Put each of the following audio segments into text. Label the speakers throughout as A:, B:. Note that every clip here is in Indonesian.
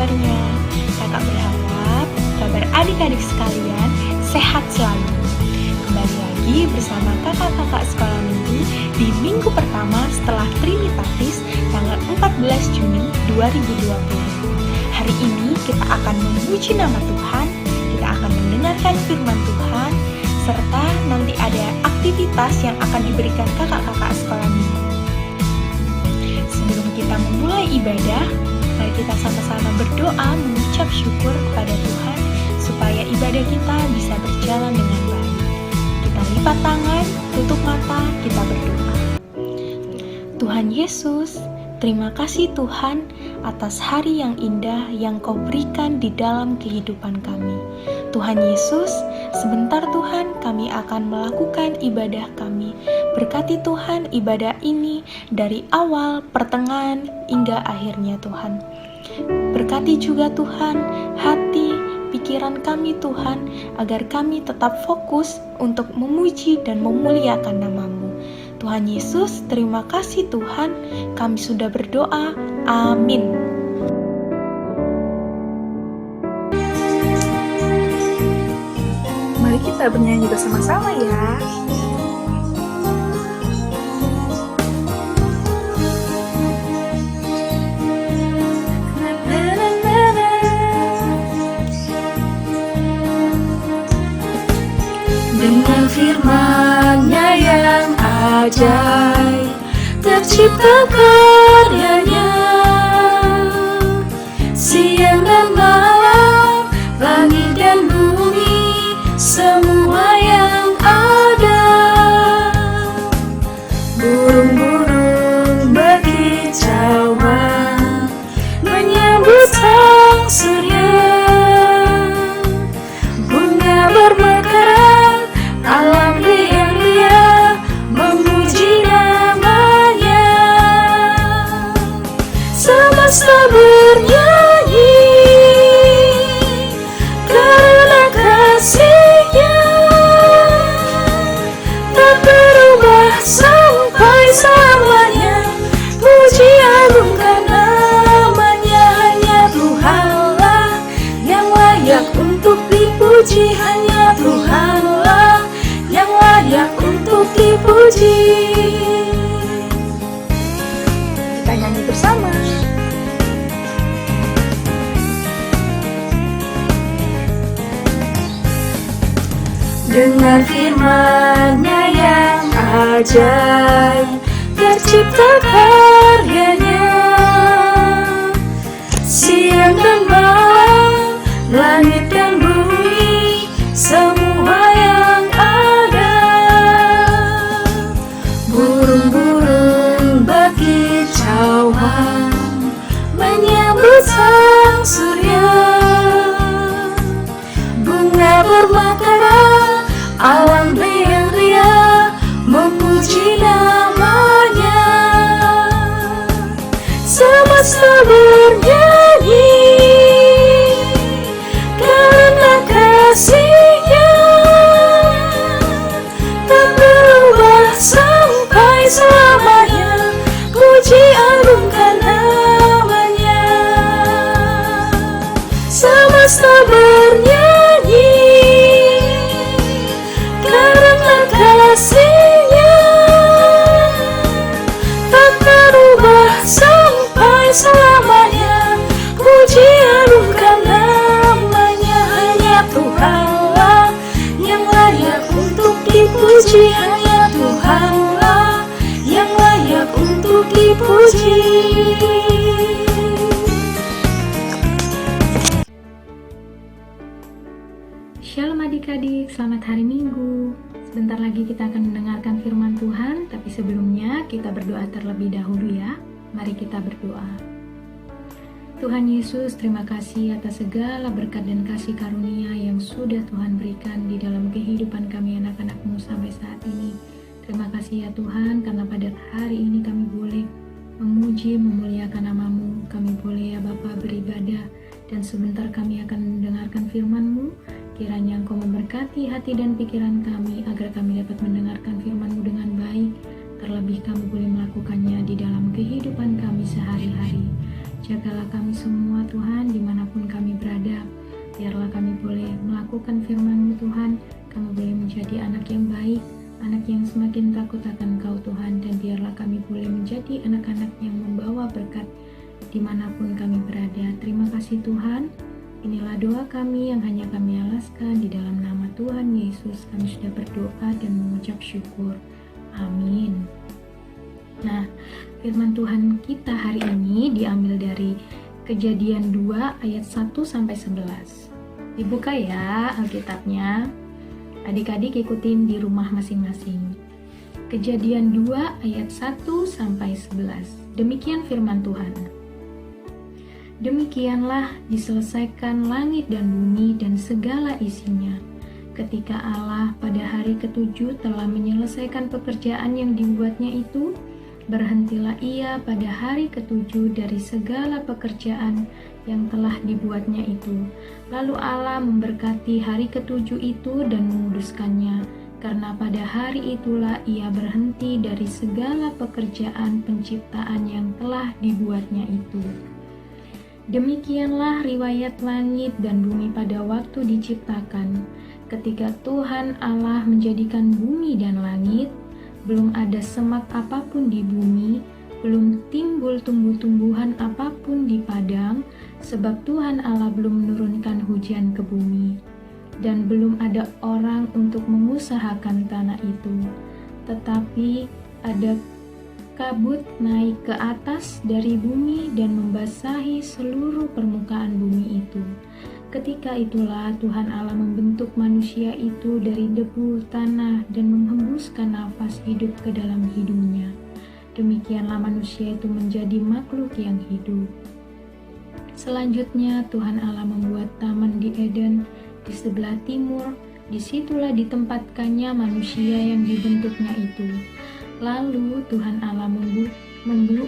A: kabarnya? Kakak berharap kabar adik-adik sekalian sehat selalu. Kembali lagi bersama kakak-kakak sekolah minggu di minggu pertama setelah Trinitatis tanggal 14 Juni 2020. Hari ini kita akan memuji nama Tuhan, kita akan mendengarkan firman Tuhan, serta nanti ada aktivitas yang akan diberikan kakak-kakak sekolah minggu. Sebelum kita memulai ibadah, mari kita sama-sama berdoa mengucap syukur kepada Tuhan supaya ibadah kita bisa berjalan dengan baik. Kita lipat tangan, tutup mata, kita berdoa. Tuhan Yesus, terima kasih Tuhan atas hari yang indah yang Kau berikan di dalam kehidupan kami. Tuhan Yesus, sebentar Tuhan kami akan melakukan ibadah kami. Berkati Tuhan ibadah ini dari awal, pertengahan, hingga akhirnya Tuhan. Berkati juga Tuhan hati, pikiran kami Tuhan, agar kami tetap fokus untuk memuji dan memuliakan nama-Mu. Tuhan Yesus, terima kasih Tuhan, kami sudah berdoa. Amin.
B: Mari kita bernyanyi bersama-sama ya. Dengan firman-Nya yang ajaib, tercipta karyanya, siang dan malam, langit dan bumi, semua yang ada. Burung-burung berkicauan menyambut sang surya, bunga bermekaran, alam liar-liar memuji namanya. Semesta bernyanyi karena kasih-Nya, tak berubah sampai selamanya. Puji agungkan namanya, hanya Tuhanlah yang layak untuk dipuji, hanya Tuhanlah yang layak untuk dipuji. Kita nyanyi bersama. Dengan firman-Nya yang ajaib, tercipta karyanya, siang dan malam, langit dan bumi, semua yang ada. Burung-burung berkicauan menyambut sang surya, bunga bermekaran, alam liar-liar memuji namanya. Semesta bernyanyi karena kasih-Nya, tak berubah sampai selamanya. Puji agungkan namanya. Semesta bernyanyi karena kasih-Nya, tak berubah sampai selamanya. Puji agungkan namanya, hanya Tuhanlah yang layak untuk dipuji, hanya Tuhanlah yang layak untuk dipuji.
C: Shalom adik-adik, selamat hari Minggu. Sebentar lagi kita akan mendengarkan firman Tuhan, tapi sebelumnya kita berdoa terlebih dahulu ya. Mari kita berdoa. Tuhan Yesus, terima kasih atas segala berkat dan kasih karunia yang sudah Tuhan berikan di dalam kehidupan kami anak-anak-Mu sampai saat ini. Terima kasih ya Tuhan, karena pada hari ini kami boleh memuji, memuliakan nama-Mu. Kami boleh ya Bapa beribadah, dan sebentar kami akan mendengarkan firman-Mu. Kiranya Engkau memberkati hati dan pikiran kami, agar kami dapat mendengarkan firman-Mu dengan baik. Terlebih kami boleh melakukannya di dalam kehidupan kami sehari-hari. Jagalah kami semua Tuhan dimanapun kami berada. Biarlah kami boleh melakukan firman-Mu Tuhan. Kami boleh menjadi anak yang baik, anak yang semakin takut akan Kau Tuhan. Dan biarlah kami boleh menjadi anak-anak yang membawa berkat dimanapun kami berada. Terima kasih Tuhan. Inilah doa kami yang hanya kami alaskan di dalam nama Tuhan Yesus. Kami sudah berdoa dan mengucap syukur. Amin. Nah, firman Tuhan kita hari ini diambil dari Kejadian 2 ayat 1-11. Dibuka ya Alkitabnya. Adik-adik ikutin di rumah masing-masing. Kejadian 2 ayat 1-11. Demikian firman Tuhan. Demikianlah diselesaikan langit dan bumi dan segala isinya. Ketika Allah pada hari ketujuh telah menyelesaikan pekerjaan yang dibuatnya itu, berhentilah ia pada hari ketujuh dari segala pekerjaan yang telah dibuatnya itu. Lalu Allah memberkati hari ketujuh itu dan menguduskannya, karena pada hari itulah ia berhenti dari segala pekerjaan penciptaan yang telah dibuatnya itu. Demikianlah riwayat langit dan bumi pada waktu diciptakan. Ketika Tuhan Allah menjadikan bumi dan langit, belum ada semak apapun di bumi, belum timbul tumbuh-tumbuhan apapun di padang, sebab Tuhan Allah belum menurunkan hujan ke bumi, dan belum ada orang untuk mengusahakan tanah itu. Tetapi ada kabut naik ke atas dari bumi dan membasahi seluruh permukaan bumi itu. Ketika itulah Tuhan Allah membentuk manusia itu dari debu tanah dan menghembuskan nafas hidup ke dalam hidungnya. Demikianlah manusia itu menjadi makhluk yang hidup. Selanjutnya Tuhan Allah membuat taman di Eden di sebelah timur. Disitulah ditempatkannya manusia yang dibentuknya itu. Lalu Tuhan Allah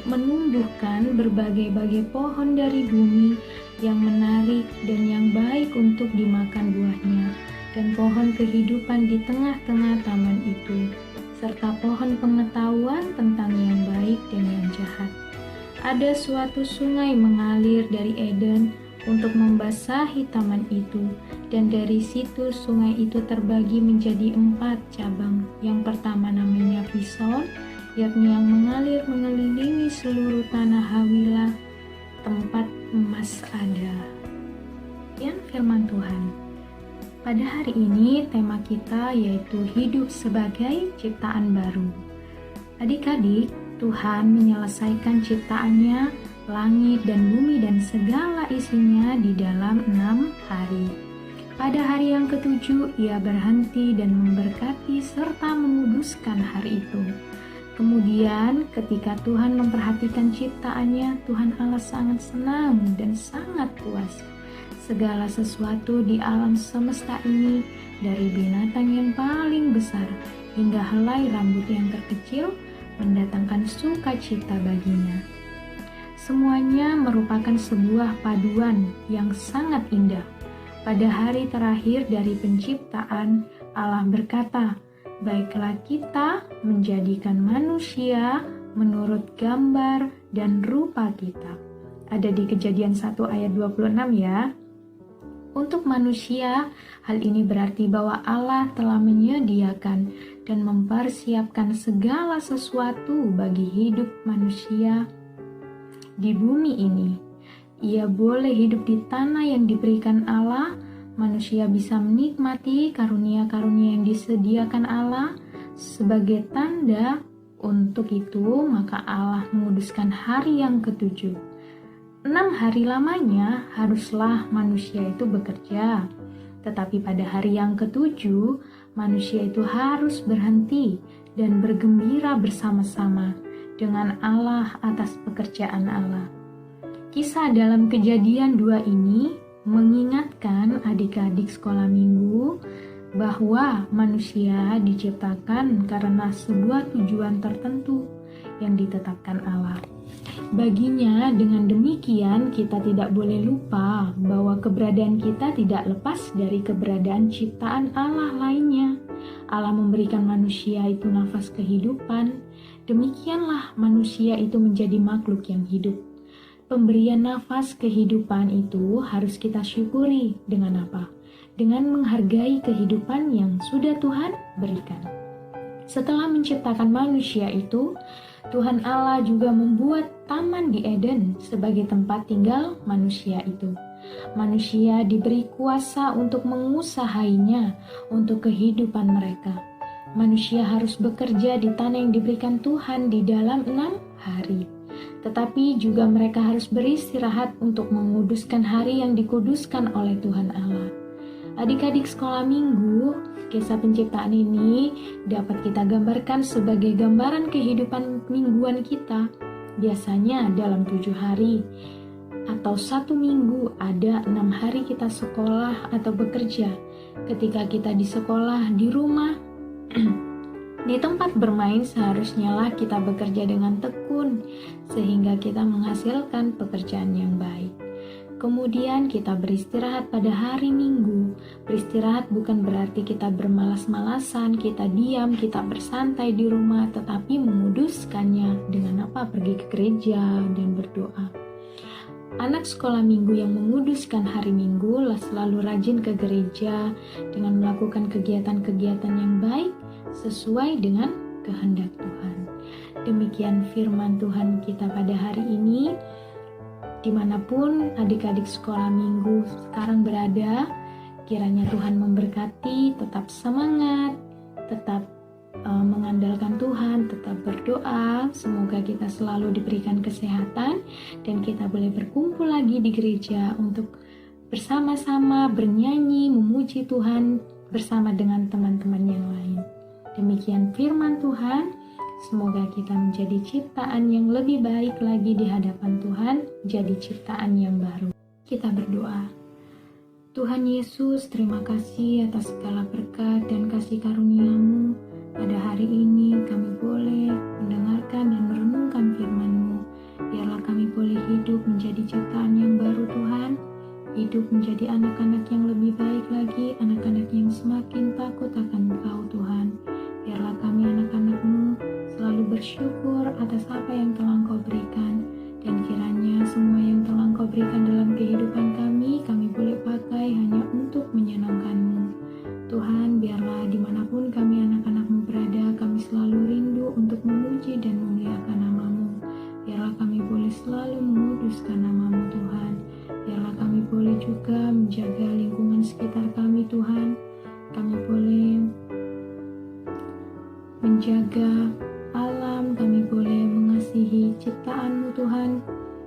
C: menumbuhkan berbagai-bagai pohon dari bumi yang menarik dan yang baik untuk dimakan buahnya, dan pohon kehidupan di tengah-tengah taman itu, serta pohon pengetahuan tentang yang baik dan yang jahat. Ada suatu sungai mengalir dari Eden untuk membasahi taman itu, dan dari situ sungai itu terbagi menjadi 4 cabang. Yang pertama namanya Pison, yakni yang mengalir mengelilingi seluruh tanah Hawilah, tempat emas ada. Sekian firman Tuhan. Pada hari ini tema kita yaitu hidup sebagai ciptaan baru. Adik-adik, Tuhan menyelesaikan ciptaannya, langit dan bumi dan segala isinya di dalam 6 hari. Pada hari yang ketujuh, ia berhenti dan memberkati serta menguduskan hari itu. Kemudian ketika Tuhan memperhatikan ciptaannya, Tuhan Allah sangat senang dan sangat puas. Segala sesuatu di alam semesta ini, dari binatang yang paling besar hingga helai rambut yang terkecil, mendatangkan sukacita baginya. Semuanya merupakan sebuah paduan yang sangat indah. Pada hari terakhir dari penciptaan, Allah berkata, "Baiklah kita menjadikan manusia menurut gambar dan rupa kita." Ada di Kejadian 1 ayat 26 ya. Untuk manusia, hal ini berarti bahwa Allah telah menyediakan dan mempersiapkan segala sesuatu bagi hidup manusia di bumi ini. Ia boleh hidup di tanah yang diberikan Allah. Manusia bisa menikmati karunia-karunia yang disediakan Allah. Sebagai tanda untuk itu, maka Allah menguduskan hari yang ketujuh. 6 hari lamanya haruslah manusia itu bekerja. Tetapi pada hari yang ketujuh, manusia itu harus berhenti dan bergembira bersama-sama dengan Allah atas pekerjaan Allah. Kisah dalam Kejadian 2 ini mengingatkan adik-adik sekolah minggu bahwa manusia diciptakan karena sebuah tujuan tertentu yang ditetapkan Allah. Baginya, dengan demikian kita tidak boleh lupa bahwa keberadaan kita tidak lepas dari keberadaan ciptaan Allah lainnya. Allah memberikan manusia itu nafas kehidupan. Demikianlah manusia itu menjadi makhluk yang hidup. Pemberian nafas kehidupan itu harus kita syukuri dengan apa? Dengan menghargai kehidupan yang sudah Tuhan berikan. Setelah menciptakan manusia itu, Tuhan Allah juga membuat taman di Eden sebagai tempat tinggal manusia itu. Manusia diberi kuasa untuk mengusahainya untuk kehidupan mereka. Manusia harus bekerja di tanah yang diberikan Tuhan di dalam 6 hari. Tetapi juga mereka harus beristirahat untuk menguduskan hari yang dikuduskan oleh Tuhan Allah. Adik-adik sekolah minggu, kisah penciptaan ini dapat kita gambarkan sebagai gambaran kehidupan mingguan kita. Biasanya dalam 7 hari atau 1 minggu ada 6 hari kita sekolah atau bekerja. Ketika kita di sekolah, di rumah, di tempat bermain seharusnya lah kita bekerja dengan tekun sehingga kita menghasilkan pekerjaan yang baik. Kemudian kita beristirahat pada hari Minggu. Beristirahat bukan berarti kita bermalas-malasan, kita diam, kita bersantai di rumah, tetapi menguduskannya dengan apa? Pergi ke gereja dan berdoa. Anak sekolah minggu yang menguduskan hari Minggu selalu rajin ke gereja dengan melakukan kegiatan-kegiatan yang baik sesuai dengan kehendak Tuhan. Demikian firman Tuhan kita pada hari ini. Dimanapun adik-adik sekolah minggu sekarang berada, kiranya Tuhan memberkati, tetap semangat, tetap mengandalkan Tuhan, tetap berdoa. Semoga kita selalu diberikan kesehatan dan kita boleh berkumpul lagi di gereja untuk bersama-sama bernyanyi, memuji Tuhan bersama dengan teman-teman yang lain. Demikian firman Tuhan, semoga kita menjadi ciptaan yang lebih baik lagi di hadapan Tuhan, jadi ciptaan yang baru. Kita berdoa. Tuhan Yesus, terima kasih atas segala berkat dan kasih karunia-Mu. Pada hari ini kami boleh mendengarkan dan merenungkan firman-Mu. Biarlah kami boleh hidup menjadi ciptaan yang baru Tuhan, hidup menjadi anak-anak yang lebih baik lagi, anak-anak yang semakin takut akan Engkau Tuhan. Biarlah kami anak-anak-Mu selalu bersyukur atas apa yang telah Engkau berikan, dan kiranya semua yang telah Engkau berikan dalam kehidupan kami boleh pakai hanya untuk menyenangkan-Mu. Tuhan, biarlah dimanapun kami anak-anak-Mu berada, kami selalu rindu untuk memuji dan memuliakan nama-Mu. Biarlah kami boleh selalu menguduskan nama-Mu Tuhan. Biarlah kami boleh juga menjaga lingkungan sekitar kami Tuhan. Kami boleh menjaga alam, kami boleh mengasihi ciptaan-Mu Tuhan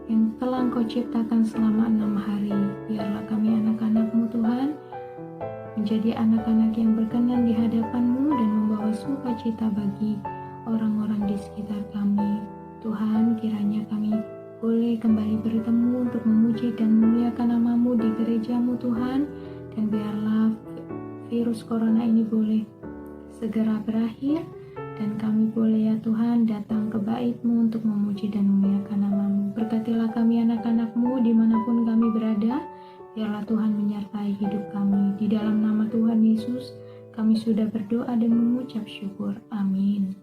C: yang telah Engkau ciptakan selama 6 hari. Biarlah kami anak-anak-Mu Tuhan menjadi anak-anak yang berkenan di hadapan-Mu dan membawa sukacita bagi orang-orang di sekitar kami. Tuhan, kiranya kami boleh kembali bertemu untuk memuji dan memuliakan nama-Mu di gereja-Mu Tuhan, dan biarlah virus corona ini boleh segera berakhir, dan kami boleh ya Tuhan datang ke bait-Mu untuk memuji dan memuliakan nama-Mu. Berkatilah kami anak-anak-Mu dimanapun kami berada. Biarlah Tuhan menyertai hidup kami. Di dalam nama Tuhan Yesus kami sudah berdoa dan mengucap syukur. Amin.